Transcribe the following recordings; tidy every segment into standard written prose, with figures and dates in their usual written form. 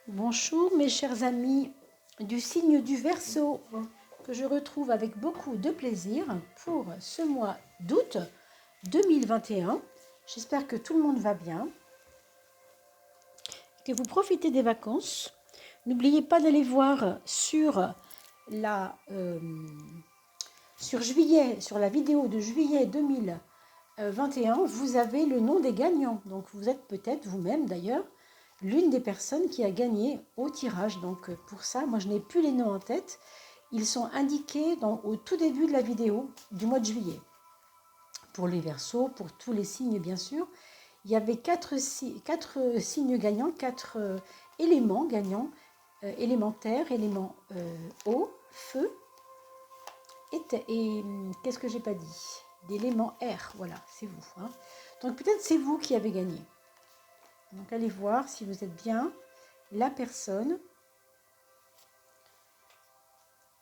Bonjour mes chers amis du signe du Verseau que je retrouve avec beaucoup de plaisir pour ce mois d'août 2021. J'espère que tout le monde va bien, que vous profitez des vacances. N'oubliez pas d'aller voir sur la vidéo de juillet 2021, vous avez le nom des gagnants. Donc vous êtes peut-être vous-même d'ailleurs l'une des personnes qui a gagné au tirage. Donc pour ça, moi je n'ai plus les noms en tête. Ils sont indiqués au tout début de la vidéo du mois de juillet. Pour les Verseaux, pour tous les signes bien sûr. Il y avait quatre signes gagnants, quatre éléments gagnants, élémentaires, éléments eau, feu et qu'est-ce que j'ai pas dit, d'éléments air, voilà, c'est vous. Hein. Donc peut-être c'est vous qui avez gagné. Donc allez voir si vous êtes bien la personne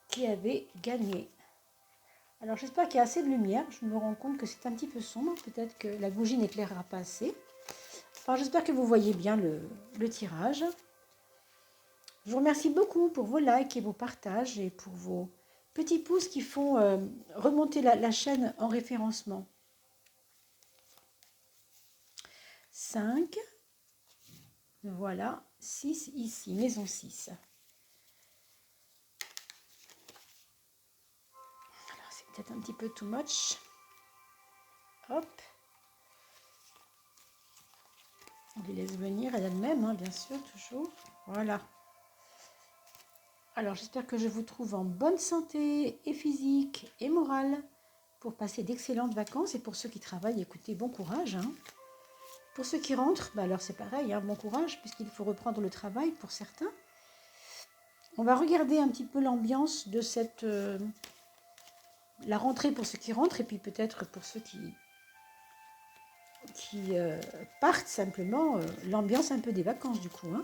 qui avait gagné. Alors j'espère qu'il y a assez de lumière. Je me rends compte que c'est un petit peu sombre. Peut-être que la bougie n'éclairera pas assez. Enfin, j'espère que vous voyez bien le tirage. Je vous remercie beaucoup pour vos likes et vos partages et pour vos petits pouces qui font remonter la chaîne en référencement. 5. Voilà. 6 ici. Maison 6. Peut-être un petit peu too much. Hop. On les laisse venir elle-même, hein, bien sûr, toujours. Voilà. Alors, j'espère que je vous trouve en bonne santé et physique et morale pour passer d'excellentes vacances. Et pour ceux qui travaillent, écoutez, bon courage. Hein. Pour ceux qui rentrent, bah alors c'est pareil, hein, bon courage, puisqu'il faut reprendre le travail pour certains. On va regarder un petit peu l'ambiance de cette... la rentrée pour ceux qui rentrent et puis peut-être pour ceux qui partent simplement, l'ambiance un peu des vacances du coup. Hein.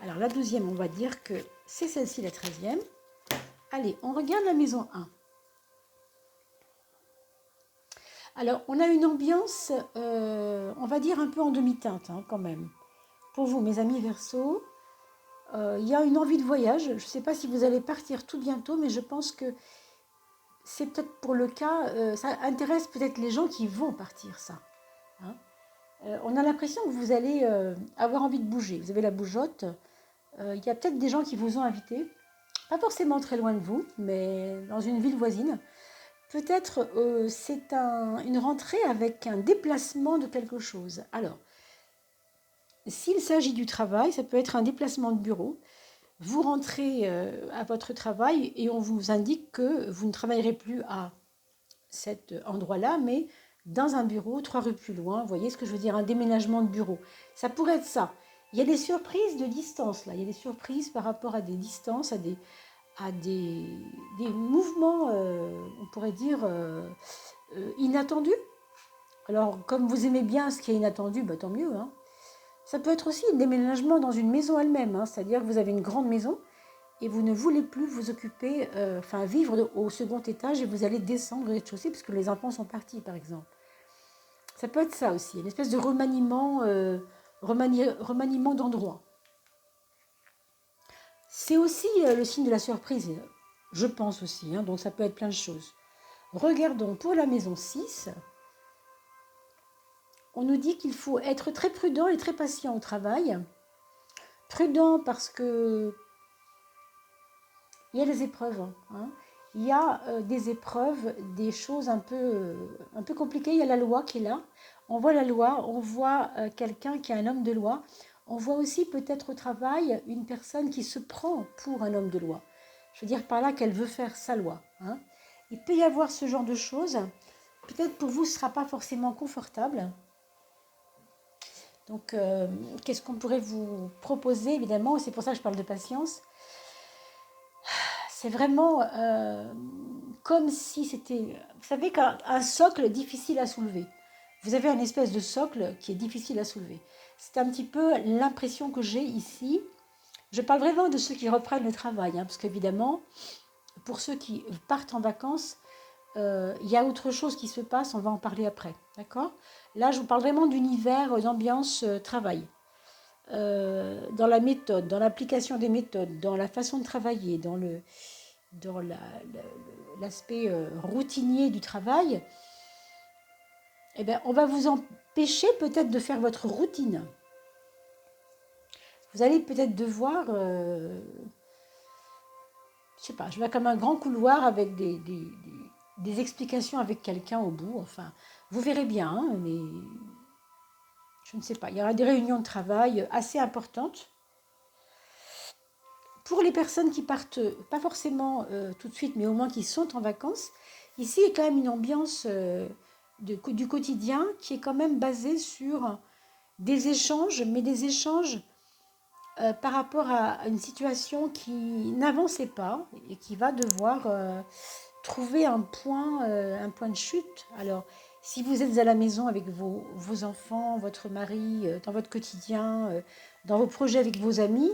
Alors la 12e, on va dire que c'est celle-ci la 13e. Allez, on regarde la maison 1. Alors on a une ambiance, on va dire un peu en demi-teinte hein, quand même. Pour vous mes amis Verseaux, il y a une envie de voyage. Je ne sais pas si vous allez partir tout bientôt, mais je pense que c'est peut-être pour le cas, ça intéresse peut-être les gens qui vont partir ça. Hein. On a l'impression que vous allez avoir envie de bouger. Vous avez la bougeotte. Il y a peut-être des gens qui vous ont invité, pas forcément très loin de vous, mais dans une ville voisine. Peut-être c'est une rentrée avec un déplacement de quelque chose. Alors, s'il s'agit du travail, ça peut être un déplacement de bureau. Vous rentrez à votre travail et on vous indique que vous ne travaillerez plus à cet endroit-là, mais dans un bureau, 3 rues plus loin. Vous voyez ce que je veux dire, un déménagement de bureau. Ça pourrait être ça. Il y a des surprises de distance, là. Il y a des surprises par rapport à des distances, à des mouvements, on pourrait dire, inattendus. Alors, comme vous aimez bien ce qui est inattendu, bah, tant mieux. Hein. Ça peut être aussi un déménagement dans une maison elle-même, hein, c'est-à-dire que vous avez une grande maison et vous ne voulez plus vous occuper, vivre au second étage et vous allez descendre au rez-de-chaussée parce que les enfants sont partis, par exemple. Ça peut être ça aussi, une espèce de remaniement d'endroit. C'est aussi le signe de la surprise, je pense aussi, hein, donc ça peut être plein de choses. Regardons pour la maison 6. On nous dit qu'il faut être très prudent et très patient au travail. Prudent parce que il y a des épreuves. Hein. Il y a des épreuves, des choses un peu compliquées. Il y a la loi qui est là. On voit la loi, on voit quelqu'un qui est un homme de loi. On voit aussi peut-être au travail une personne qui se prend pour un homme de loi. Je veux dire par là qu'elle veut faire sa loi. Hein. Il peut y avoir ce genre de choses. Peut-être pour vous, ce ne sera pas forcément confortable. Donc, qu'est-ce qu'on pourrait vous proposer, évidemment, c'est pour ça que je parle de patience. C'est vraiment comme si c'était, vous savez, un socle difficile à soulever. Vous avez un espèce de socle qui est difficile à soulever. C'est un petit peu l'impression que j'ai ici. Je parle vraiment de ceux qui reprennent le travail, hein, parce qu'évidemment, pour ceux qui partent en vacances, il y a autre chose qui se passe, on va en parler après, d'accord? Là, je vous parle vraiment d'univers, d'ambiance travail. dans la méthode, dans l'application des méthodes, dans la façon de travailler, dans l'aspect routinier du travail, eh bien, on va vous empêcher peut-être de faire votre routine. Vous allez peut-être devoir, je sais pas, je vois comme un grand couloir avec des explications avec quelqu'un au bout. Enfin, vous verrez bien, hein, mais je ne sais pas. Il y aura des réunions de travail assez importantes. Pour les personnes qui partent, pas forcément tout de suite, mais au moins qui sont en vacances, ici il y a quand même une ambiance du quotidien qui est quand même basée sur des échanges, mais des échanges par rapport à une situation qui n'avançait pas et qui va devoir trouver un point de chute. Alors, si vous êtes à la maison avec vos enfants, votre mari, dans votre quotidien, dans vos projets avec vos amis,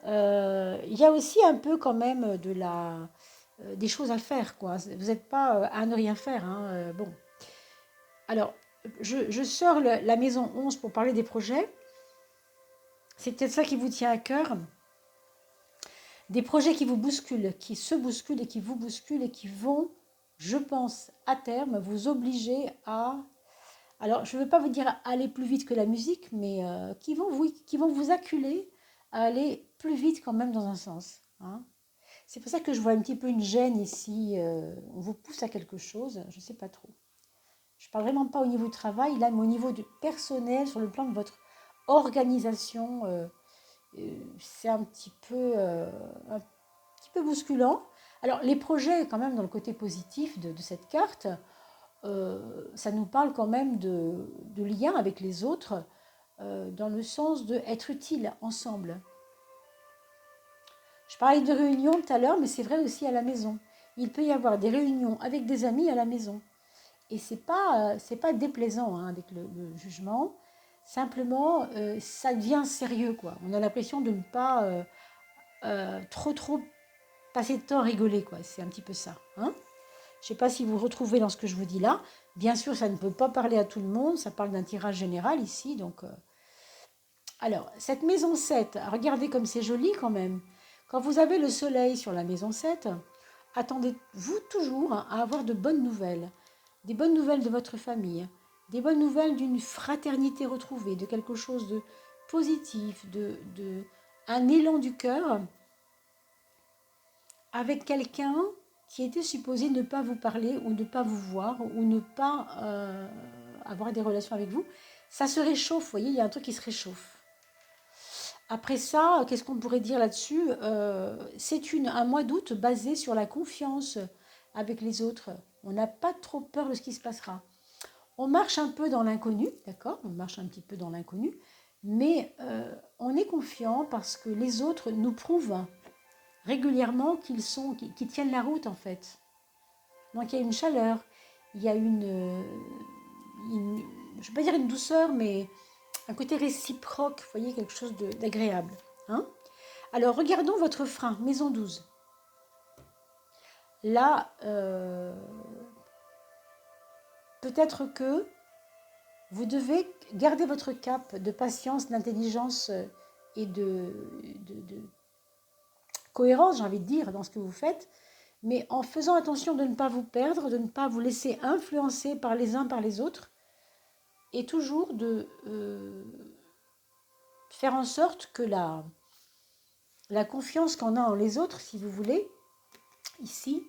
il y a aussi un peu quand même des choses à faire, quoi. Vous n'êtes pas à ne rien faire, hein, bon. Alors, je sors la maison 11 pour parler des projets. C'est peut-être ça qui vous tient à cœur. Des projets qui vous bousculent, qui se bousculent et qui vous bousculent et qui vont, je pense, à terme, vous obliger à... Alors, je ne veux pas vous dire aller plus vite que la musique, mais qui vont vous acculer à aller plus vite quand même dans un sens, hein. C'est pour ça que je vois un petit peu une gêne ici. On vous pousse à quelque chose, je ne sais pas trop. Je ne parle vraiment pas au niveau du travail, là, mais au niveau du personnel, sur le plan de votre organisation. C'est un petit peu bousculant. Alors, les projets, quand même, dans le côté positif de cette carte, ça nous parle quand même de lien avec les autres, dans le sens d'être utile ensemble. Je parlais de réunions tout à l'heure, mais c'est vrai aussi à la maison. Il peut y avoir des réunions avec des amis à la maison. Et c'est pas déplaisant, hein, avec le jugement. Simplement, ça devient sérieux, quoi. On a l'impression de ne pas trop passer de temps à rigoler, quoi. C'est un petit peu ça, hein. Je ne sais pas si vous retrouvez dans ce que je vous dis là. Bien sûr, ça ne peut pas parler à tout le monde. Ça parle d'un tirage général ici. Donc, alors, cette maison 7, regardez comme c'est joli quand même. Quand vous avez le soleil sur la maison 7, attendez-vous toujours à avoir de bonnes nouvelles. Des bonnes nouvelles de votre famille. Des bonnes nouvelles d'une fraternité retrouvée, de quelque chose de positif, un élan du cœur avec quelqu'un qui était supposé ne pas vous parler ou ne pas vous voir ou ne pas avoir des relations avec vous. Ça se réchauffe, vous voyez, il y a un truc qui se réchauffe. Après ça, qu'est-ce qu'on pourrait dire là-dessus? C'est un mois d'août basé sur la confiance avec les autres. On n'a pas trop peur de ce qui se passera. On marche un peu dans l'inconnu, d'accord? On marche un petit peu dans l'inconnu, mais on est confiant parce que les autres nous prouvent régulièrement qu'ils tiennent la route en fait. Donc il y a une chaleur, il y a je ne vais pas dire une douceur, mais un côté réciproque, vous voyez, quelque chose d'agréable, hein. Alors regardons votre frein, maison 12. Là, peut-être que vous devez garder votre cap de patience, d'intelligence et de cohérence, j'ai envie de dire, dans ce que vous faites, mais en faisant attention de ne pas vous perdre, de ne pas vous laisser influencer par les uns par les autres, et toujours de faire en sorte que la confiance qu'on a en les autres, si vous voulez, ici,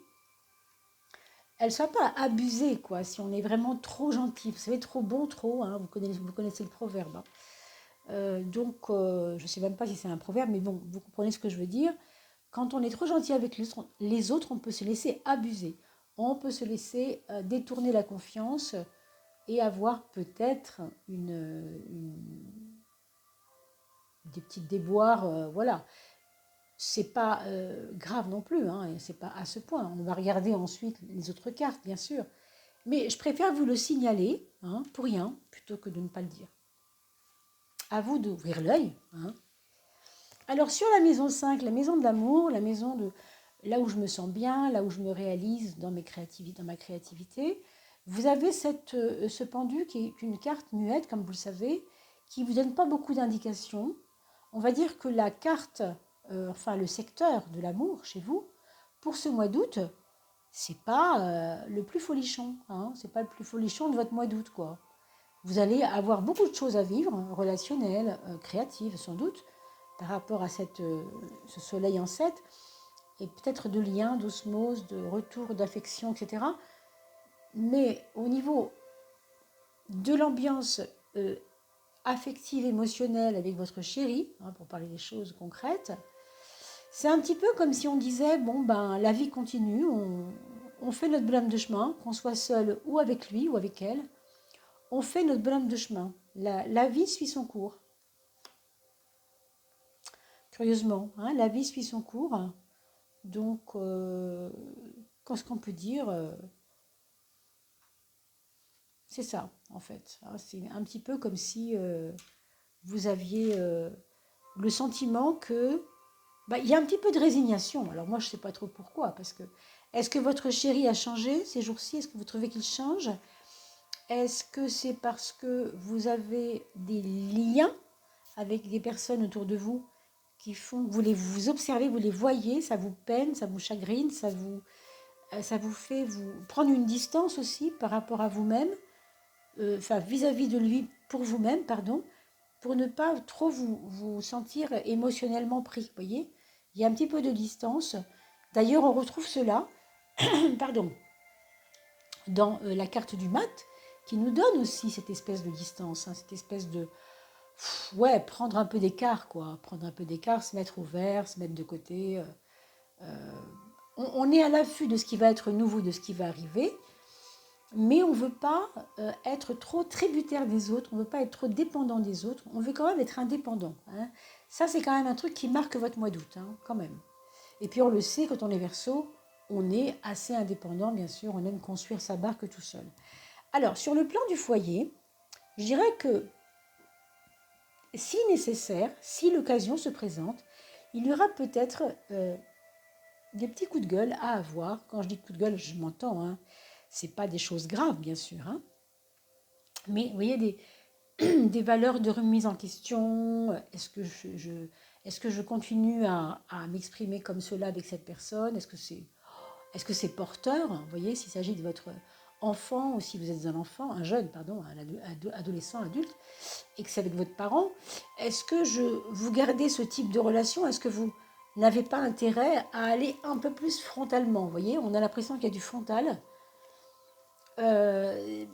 elle ne soit pas abusée, quoi, si on est vraiment trop gentil. Vous savez, trop bon, trop, hein, vous connaissez le proverbe, hein. Je ne sais même pas si c'est un proverbe, mais bon, vous comprenez ce que je veux dire. Quand on est trop gentil avec les autres, on peut se laisser abuser. On peut se laisser détourner la confiance et avoir peut-être des petites déboires. Voilà. C'est pas grave non plus, hein, c'est pas à ce point. On va regarder ensuite les autres cartes, bien sûr. Mais je préfère vous le signaler, hein, pour rien, plutôt que de ne pas le dire. À vous d'ouvrir l'œil, hein. Alors sur la maison 5, la maison de l'amour, la maison de là où je me sens bien, là où je me réalise dans ma créativité, vous avez ce pendu qui est une carte muette, comme vous le savez, qui ne vous donne pas beaucoup d'indications. on va dire que la carte, enfin le secteur de l'amour chez vous, pour ce mois d'août, c'est pas le plus folichon, hein, c'est pas le plus folichon de votre mois d'août, quoi. Vous allez avoir beaucoup de choses à vivre, hein, relationnelles, créatives, sans doute, par rapport à ce soleil en 7, et peut-être de liens, d'osmose, de retour d'affection, etc. Mais au niveau de l'ambiance affective, émotionnelle avec votre chéri, hein, pour parler des choses concrètes, c'est un petit peu comme si on disait, bon, ben, la vie continue, on fait notre bonhomme de chemin, qu'on soit seul ou avec lui ou avec elle, on fait notre bonhomme de chemin. La vie suit son cours. Curieusement, hein, la vie suit son cours. Donc, qu'est-ce qu'on peut dire c'est ça, en fait. Hein, c'est un petit peu comme si vous aviez le sentiment que bah, il y a un petit peu de résignation. Alors moi, je ne sais pas trop pourquoi, parce que est-ce que votre chéri a changé ces jours-ci? Est-ce que vous trouvez qu'il change? Est-ce que c'est parce que vous avez des liens avec des personnes autour de vous qui font que vous observez, vous les voyez, ça vous peine, ça vous chagrine, ça vous fait vous prendre une distance aussi par rapport à vous-même, enfin vis-à-vis de lui pour vous-même, pardon, pour ne pas trop vous sentir émotionnellement pris. Vous voyez, il y a un petit peu de distance. D'ailleurs, on retrouve cela, pardon, dans la carte du mat, qui nous donne aussi cette espèce de distance, hein, cette espèce de ouais, prendre un peu d'écart, quoi, prendre un peu d'écart, se mettre au vert, se mettre de côté. On est à l'affût de ce qui va être nouveau, de ce qui va arriver, mais on ne veut pas être trop tributaire des autres, on ne veut pas être trop dépendant des autres, on veut quand même être indépendant. Hein. Ça, c'est quand même un truc qui marque votre mois d'août, hein, quand même. Et puis on le sait, quand on est Verseau, on est assez indépendant, bien sûr, on aime construire sa barque tout seul. Alors, sur le plan du foyer, je dirais que si nécessaire, si l'occasion se présente, il y aura peut-être des petits coups de gueule à avoir. Quand je dis coups de gueule, je m'entends, hein. C'est pas des choses graves, bien sûr, hein. Mais vous voyez, des valeurs de remise en question. Est-ce que je continue à m'exprimer comme cela avec cette personne? Est-ce que c'est porteur? Vous voyez, s'il s'agit de votre enfant ou si vous êtes un enfant, un jeune, pardon, un adolescent, adulte, et que c'est avec votre parent, est-ce que vous gardez ce type de relation? Est-ce que vous n'avez pas intérêt à aller un peu plus frontalement? Vous voyez, on a l'impression qu'il y a du frontal.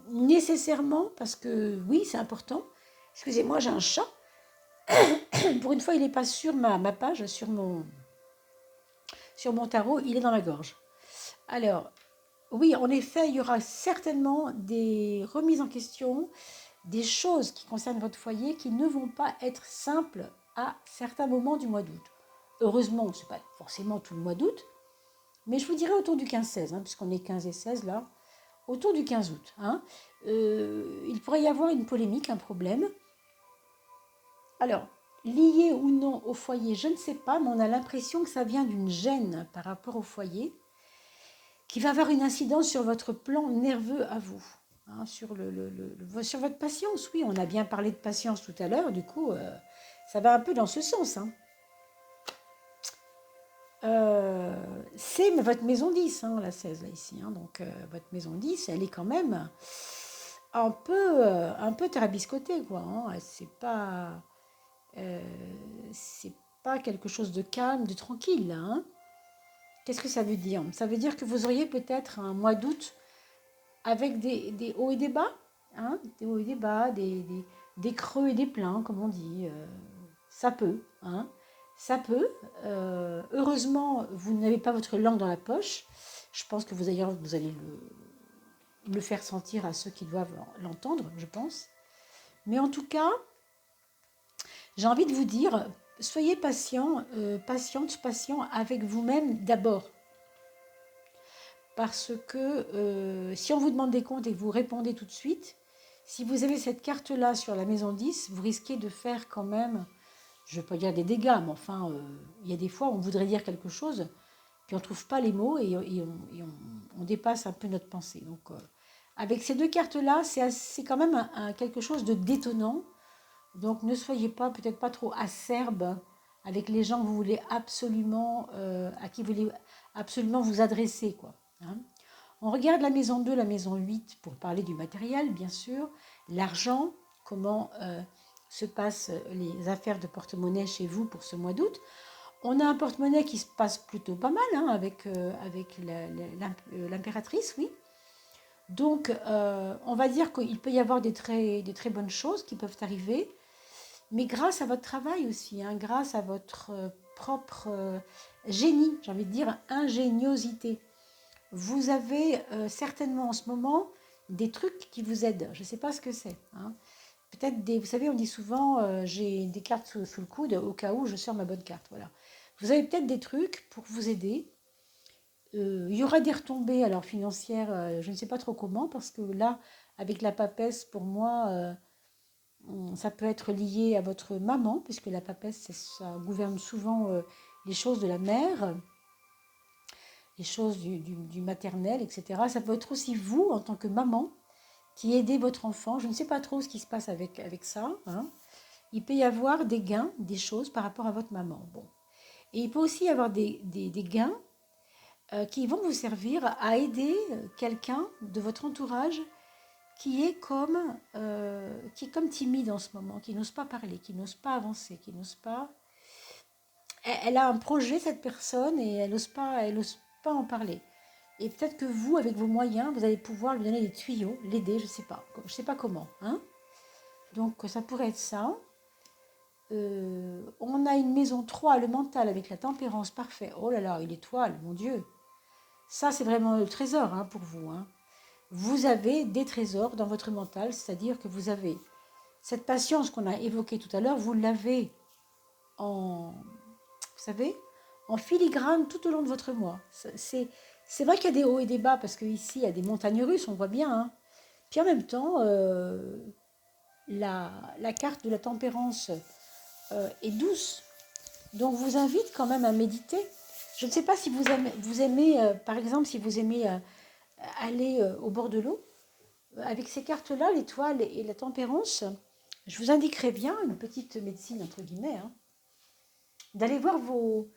Nécessairement, parce que oui, c'est important. Excusez-moi, j'ai un chat. Pour une fois, il n'est pas sur ma page, sur mon tarot, il est dans la gorge. Alors, oui, en effet, il y aura certainement des remises en question, des choses qui concernent votre foyer qui ne vont pas être simples à certains moments du mois d'août. Heureusement, ce n'est pas forcément tout le mois d'août, mais je vous dirais autour du 15-16, hein, puisqu'on est 15 et 16 là, autour du 15 août. Hein, il pourrait y avoir une polémique, un problème. Alors, lié ou non au foyer, je ne sais pas, mais on a l'impression que ça vient d'une gêne par rapport au foyer, qui va avoir une incidence sur votre plan nerveux à vous. Hein, sur votre patience, oui, on a bien parlé de patience tout à l'heure, du coup, ça va un peu dans ce sens. Hein. C'est votre maison 10, hein, la 16, là, ici. Hein, donc, votre maison 10, elle est quand même un peu tarabiscotée, quoi. Hein, euh, c'est pas quelque chose de calme, de tranquille, là. Hein. Qu'est-ce que ça veut dire? Ça veut dire que vous auriez peut-être un mois d'août avec des hauts et des bas, hein, des hauts et des bas, des creux et des pleins, comme on dit. Ça peut, hein, ça peut. Heureusement, vous n'avez pas votre langue dans la poche. Je pense que vous allez le faire sentir à ceux qui doivent l'entendre, je pense. Mais en tout cas, j'ai envie de vous dire, soyez patient, patiente, patient avec vous-même d'abord. Parce que si on vous demande des comptes et que vous répondez tout de suite, si vous avez cette carte-là sur la maison 10, vous risquez de faire quand même, je ne veux pas dire des dégâts, mais enfin, il y a des fois où on voudrait dire quelque chose, puis on ne trouve pas les mots et on dépasse un peu notre pensée. Donc, avec ces deux cartes-là, c'est quand même quelque chose de détonnant. Donc ne soyez pas, peut-être pas trop acerbe avec les gens que vous voulez absolument, à qui vous voulez absolument vous adresser, quoi. Hein. On regarde la maison 2, la maison 8 pour parler du matériel, bien sûr, l'argent, comment se passent les affaires de porte-monnaie chez vous pour ce mois d'août. On a un porte-monnaie qui se passe plutôt pas mal hein, avec l'impératrice, oui. Donc, on va dire qu'il peut y avoir des très bonnes choses qui peuvent arriver, mais grâce à votre travail aussi, hein, grâce à votre propre génie, j'ai envie de dire ingéniosité. Vous avez certainement en ce moment des trucs qui vous aident. Je ne sais pas ce que c'est. Hein. Peut-être des. Vous savez, on dit souvent j'ai des cartes sous le coude au cas où je sors ma bonne carte. Voilà. Vous avez peut-être des trucs pour vous aider. Il y aura des retombées alors financières, je ne sais pas trop comment, parce que là, avec la papesse, pour moi, ça peut être lié à votre maman, puisque la papesse, ça gouverne souvent les choses de la mère, les choses du maternel, etc. Ça peut être aussi vous, en tant que maman, qui aidez votre enfant. Je ne sais pas trop ce qui se passe avec ça. Hein. Il peut y avoir des gains, des choses par rapport à votre maman. Bon. Et il peut aussi y avoir des gains qui vont vous servir à aider quelqu'un de votre entourage qui est comme timide en ce moment, qui n'ose pas parler, qui n'ose pas avancer, qui n'ose pas. Elle a un projet, cette personne, et elle ose pas en parler. Et peut-être que vous, avec vos moyens, vous allez pouvoir lui donner des tuyaux, l'aider, je sais pas comment. Hein. Donc ça pourrait être ça. On a une maison 3, le mental, avec la tempérance, parfait. Oh là là, une étoile, mon Dieu. Ça, c'est vraiment le trésor hein, pour vous. Hein. Vous avez des trésors dans votre mental, c'est-à-dire que vous avez cette patience qu'on a évoquée tout à l'heure, vous l'avez vous savez, en filigrane tout au long de votre mois. C'est vrai qu'il y a des hauts et des bas, parce qu'ici, il y a des montagnes russes, on voit bien. Hein. Puis en même temps, la carte de la tempérance est douce. Donc, vous invite quand même à méditer. Je ne sais pas si vous aimez par exemple, si vous aimez aller au bord de l'eau. Avec ces cartes-là, l'étoile et la tempérance, je vous indiquerai bien, une petite médecine entre guillemets, hein, d'aller voir au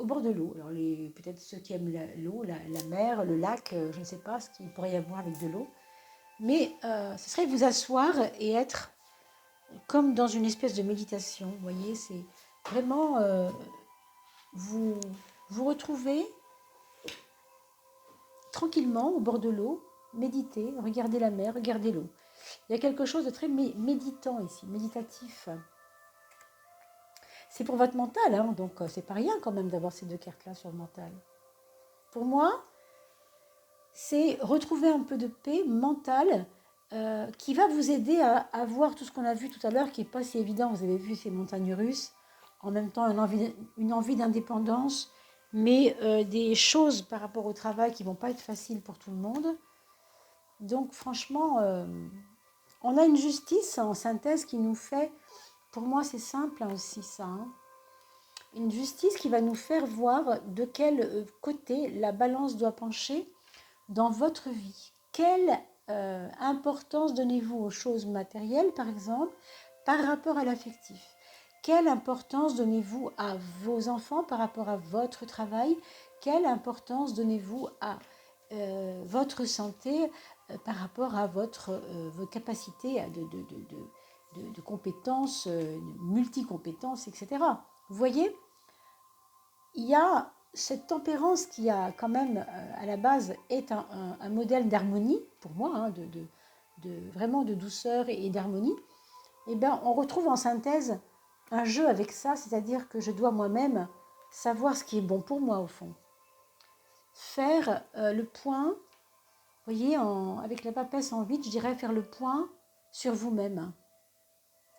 bord de l'eau. Alors peut-être ceux qui aiment l'eau, la mer, le lac, je ne sais pas ce qu'il pourrait y avoir avec de l'eau. Mais ce serait vous asseoir et être comme dans une espèce de méditation. Vous voyez, c'est vraiment vous vous retrouvez tranquillement au bord de l'eau, méditer, regarder la mer, regarder l'eau. Il y a quelque chose de très méditant ici, méditatif. C'est pour votre mental, hein, donc c'est pas rien quand même d'avoir ces deux cartes-là sur le mental. Pour moi, c'est retrouver un peu de paix mentale qui va vous aider à voir tout ce qu'on a vu tout à l'heure, qui n'est pas si évident. Vous avez vu ces montagnes russes, en même temps une envie d'indépendance, mais des choses par rapport au travail qui ne vont pas être faciles pour tout le monde. Donc franchement, on a une justice en synthèse qui nous fait, pour moi c'est simple hein, aussi ça, hein, une justice qui va nous faire voir de quel côté la balance doit pencher dans votre vie. Quelle importance donnez-vous aux choses matérielles, par exemple, par rapport à l'affectif? Quelle importance donnez-vous à vos enfants par rapport à votre travail? Quelle importance donnez-vous à votre santé par rapport à vos capacités de compétences, multicompétences, etc. Vous voyez, il y a cette tempérance qui a quand même, à la base, est un modèle d'harmonie, pour moi, hein, vraiment de douceur et d'harmonie. Eh bien, on retrouve en synthèse un jeu avec ça, c'est-à-dire que je dois moi-même savoir ce qui est bon pour moi, au fond. Faire le point, vous voyez, avec la papesse en 8, je dirais faire le point sur vous-même.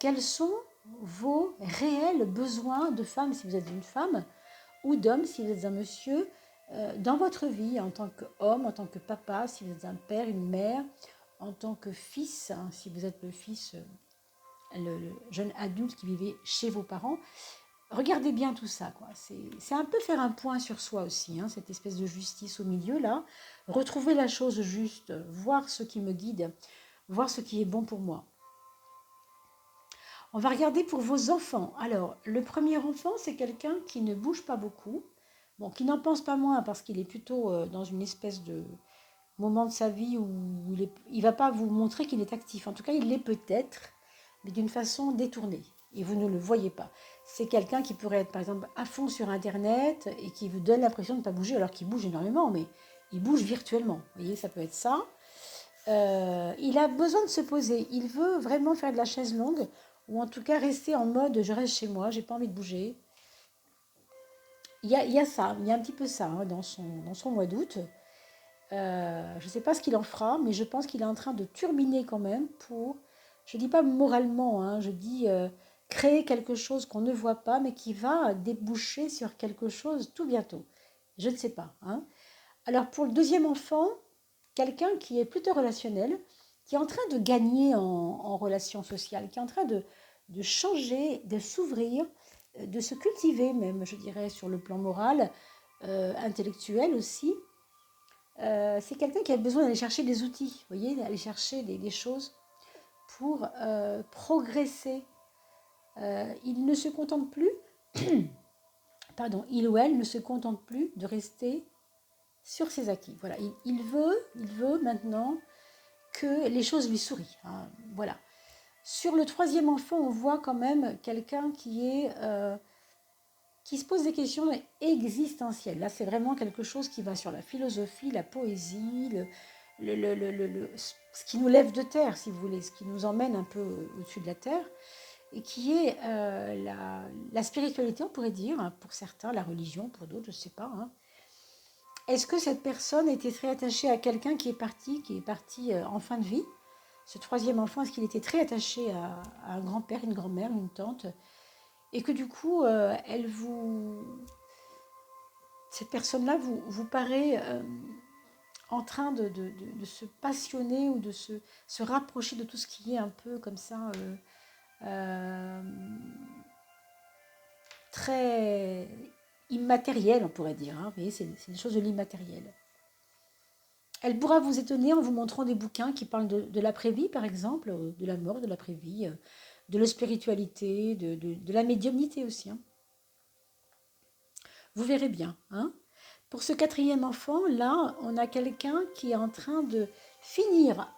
Quels sont vos réels besoins de femme, si vous êtes une femme, ou d'homme, si vous êtes un monsieur, dans votre vie, en tant qu'homme, en tant que papa, si vous êtes un père, une mère, en tant que fils, hein, si vous êtes le fils, le jeune adulte qui vivait chez vos parents. Regardez bien tout ça, quoi. C'est un peu faire un point sur soi aussi, hein, cette espèce de justice au milieu, là. Retrouver la chose juste, voir ce qui me guide, voir ce qui est bon pour moi. On va regarder pour vos enfants. Alors, le premier enfant, c'est quelqu'un qui ne bouge pas beaucoup, bon, qui n'en pense pas moins parce qu'il est plutôt dans une espèce de moment de sa vie où il va pas vous montrer qu'il est actif. En tout cas, il l'est peut-être, mais d'une façon détournée. Et vous ne le voyez pas. C'est quelqu'un qui pourrait être, par exemple, à fond sur Internet et qui vous donne l'impression de ne pas bouger, alors qu'il bouge énormément, mais il bouge virtuellement. Vous voyez, ça peut être ça. Il a besoin de se poser. Il veut vraiment faire de la chaise longue, ou en tout cas rester en mode je reste chez moi, j'ai pas envie de bouger. Il y a ça, il y a un petit peu ça hein, dans son mois d'août. Je ne sais pas ce qu'il en fera, mais je pense qu'il est en train de turbiner quand même pour, je ne dis pas moralement, hein, je dis créer quelque chose qu'on ne voit pas, mais qui va déboucher sur quelque chose tout bientôt. Je ne sais pas. Hein. Alors pour le deuxième enfant, quelqu'un qui est plutôt relationnel, qui est en train de gagner en relations sociales, qui est en train de changer, de s'ouvrir, de se cultiver même, je dirais, sur le plan moral, intellectuel aussi. C'est quelqu'un qui a besoin d'aller chercher des outils, vous voyez, d'aller chercher des choses pour progresser. Il ne se contente plus, pardon, il ou elle ne se contente plus de rester sur ses acquis. Voilà, il veut maintenant que les choses lui sourient. Hein, voilà. Sur le troisième enfant, on voit quand même quelqu'un qui se pose des questions existentielles. Là, c'est vraiment quelque chose qui va sur la philosophie, la poésie, ce qui nous lève de terre, si vous voulez, ce qui nous emmène un peu au-dessus de la terre, et qui est la spiritualité, on pourrait dire, hein, pour certains, la religion, pour d'autres, je ne sais pas. Hein. Est-ce que cette personne était très attachée à quelqu'un qui est parti en fin de vie? Ce troisième enfant, est-ce qu'il était très attaché à un grand-père, une grand-mère, une tante, et que du coup, cette personne-là vous paraît en train de se passionner ou de se rapprocher de tout ce qui est un peu comme ça, euh, très immatériel, on pourrait dire. Hein. Vous voyez, c'est des choses de l'immatériel. Elle pourra vous étonner en vous montrant des bouquins qui parlent de l'après-vie, par exemple, de la mort, de l'après-vie, de la spiritualité, de la médiumnité aussi. Hein. Vous verrez bien. Hein. Pour ce quatrième enfant, là, on a quelqu'un qui est en train de finir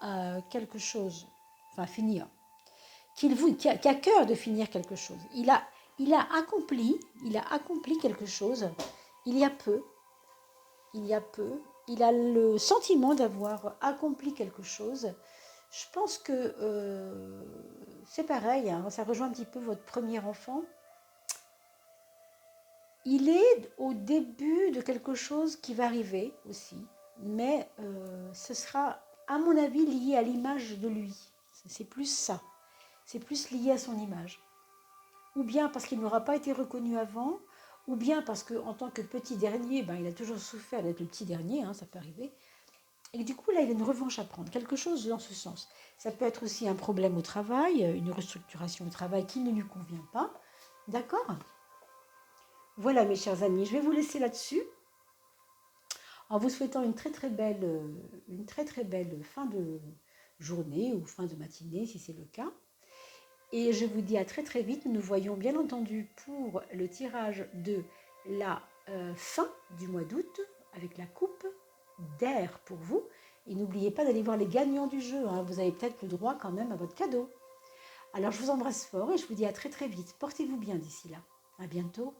quelque chose. Enfin, finir. Qui a cœur de finir quelque chose. Il a accompli quelque chose il y a peu. Il y a peu. Il a le sentiment d'avoir accompli quelque chose. Je pense que c'est pareil, hein, ça rejoint un petit peu votre premier enfant. Il est au début de quelque chose qui va arriver aussi, mais ce sera, à mon avis, lié à l'image de lui. C'est plus ça. C'est plus lié à son image. Ou bien parce qu'il n'aura pas été reconnu avant, ou bien parce qu'en tant que petit dernier, ben, il a toujours souffert d'être le petit dernier, hein, ça peut arriver. Et du coup, là, il a une revanche à prendre, quelque chose dans ce sens. Ça peut être aussi un problème au travail, une restructuration au travail qui ne lui convient pas. D'accord? Voilà, mes chers amis, je vais vous laisser là-dessus, en vous souhaitant une très très belle fin de journée ou fin de matinée, si c'est le cas. Et je vous dis à très très vite. Nous nous voyons bien entendu pour le tirage de la fin du mois d'août avec la coupe d'air pour vous. Et n'oubliez pas d'aller voir les gagnants du jeu. Hein. Vous avez peut-être le droit quand même à votre cadeau. Alors je vous embrasse fort et je vous dis à très très vite. Portez-vous bien d'ici là. À bientôt.